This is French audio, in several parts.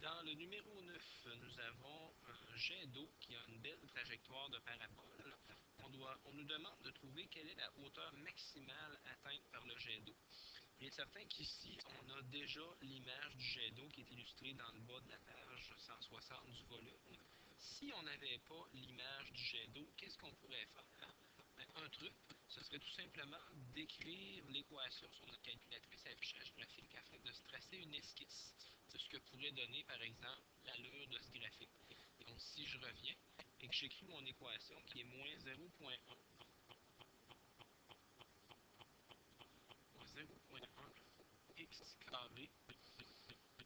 Dans le numéro 9, nous avons un jet d'eau qui a une belle trajectoire de parabole. On nous demande de trouver quelle est la hauteur maximale atteinte par le jet d'eau. Il est certain qu'ici, on a déjà l'image du jet d'eau qui est illustrée dans le bas de la page 160 du volume. Si on n'avait pas l'image du jet d'eau, qu'est-ce qu'on pourrait faire? Un truc, ce serait tout simplement d'écrire l'équation sur notre calculatrice à affichage graphique afin de se tracer une esquisse de ce que pourrait donner, par exemple, l'allure de ce graphique. Donc, si je reviens et que j'écris mon équation qui est moins 0.1, moins 0.1 x carré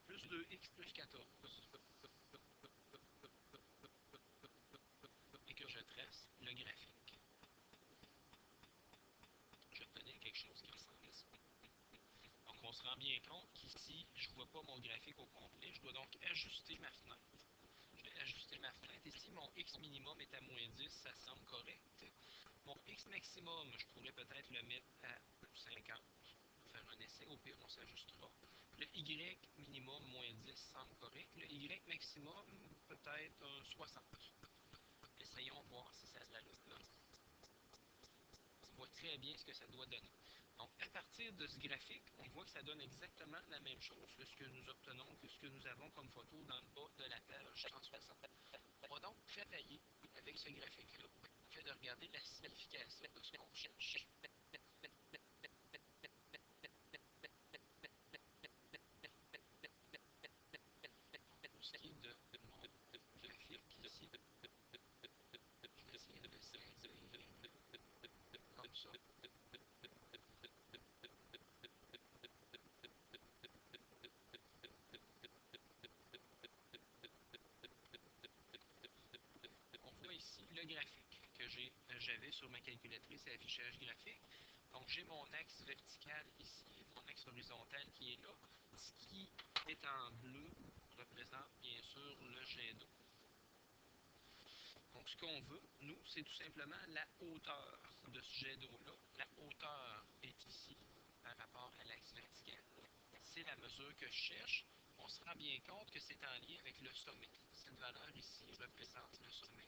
plus 2x plus 14, et que je trace le graphique, j'obtenais quelque chose qui ressemble à ça. Donc, on se rend bien compte qu'ici, je ne vois pas mon graphique au complet. Je dois donc ajuster ma fenêtre. Je vais ajuster ma fenêtre. Ici, mon x minimum est à moins 10. Ça semble correct. Mon x maximum, je pourrais peut-être le mettre à 50. On va faire un essai. Au pire, on s'ajustera. Le y minimum, moins 10, semble correct. Le y maximum, peut-être un 60. Essayons de voir si ça se la donne. On voit très bien ce que ça doit donner. Donc, à partir de ce graphique, on voit que ça donne exactement la même chose que ce que nous obtenons, que ce que nous avons comme photo dans le bas de la page 160. On va donc travailler avec ce graphique-là, afin de regarder la signification de ce qu'on cherche. Pour ce qui est de mon graphique, ici, je vais essayer de baisser comme ça. On voit ici le graphique que j'avais sur ma calculatrice à affichage graphique. Donc, j'ai mon axe vertical ici, mon axe horizontal qui est là. Ce qui est en bleu représente bien sûr le jet d'eau. Donc, ce qu'on veut, nous, c'est tout simplement la hauteur de ce jet d'eau-là. La hauteur est ici par rapport à l'axe vertical. C'est la mesure que je cherche. On se rend bien compte que c'est en lien avec le sommet. Cette valeur ici représente le sommet.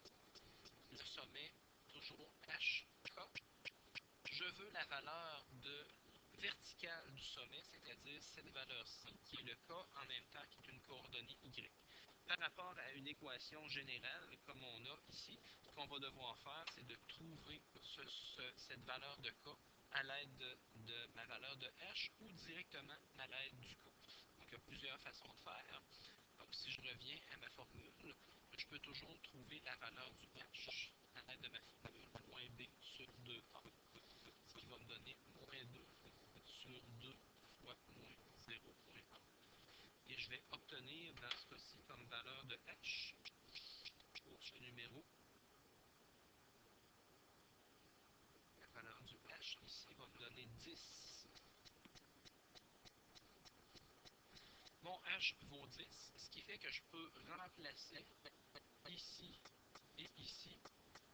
Le sommet, toujours HK. Je veux la valeur verticale du sommet, c'est-à-dire cette valeur-ci, qui est le K en même temps qui est une coordonnée Y. Par rapport à une équation générale, comme on a ici, ce qu'on va devoir faire, c'est de trouver cette valeur de K à l'aide de ma valeur de H ou directement à l'aide du K. Donc, il y a plusieurs façons de faire. Donc, si je reviens à ma formule, je peux toujours trouver la valeur du H à l'aide de ma formule, moins B sur 2A, ce qui va me donner moins 2 sur 2 fois moins 0,1. Et je vais obtenir dans ce cas-ci comme valeur de H pour ce numéro. La valeur du H ici va me donner 10. Mon H vaut 10, ce qui fait que je peux remplacer ici et ici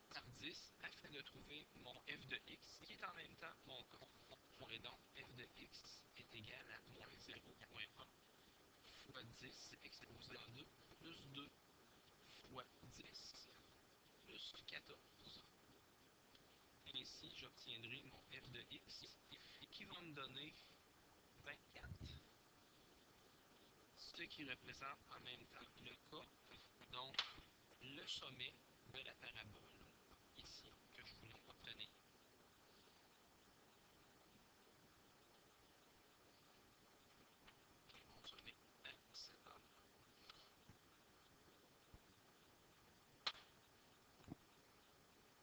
par 10 afin de trouver mon f de x qui est en même temps mon K. Et donc f de x est égal à moins 0,1 fois 10 exposé à 2 plus 2 fois 10 plus 14. Ainsi, j'obtiendrai mon f de x qui va me donner 24. Ce qui représente en même temps le K. Donc, le sommet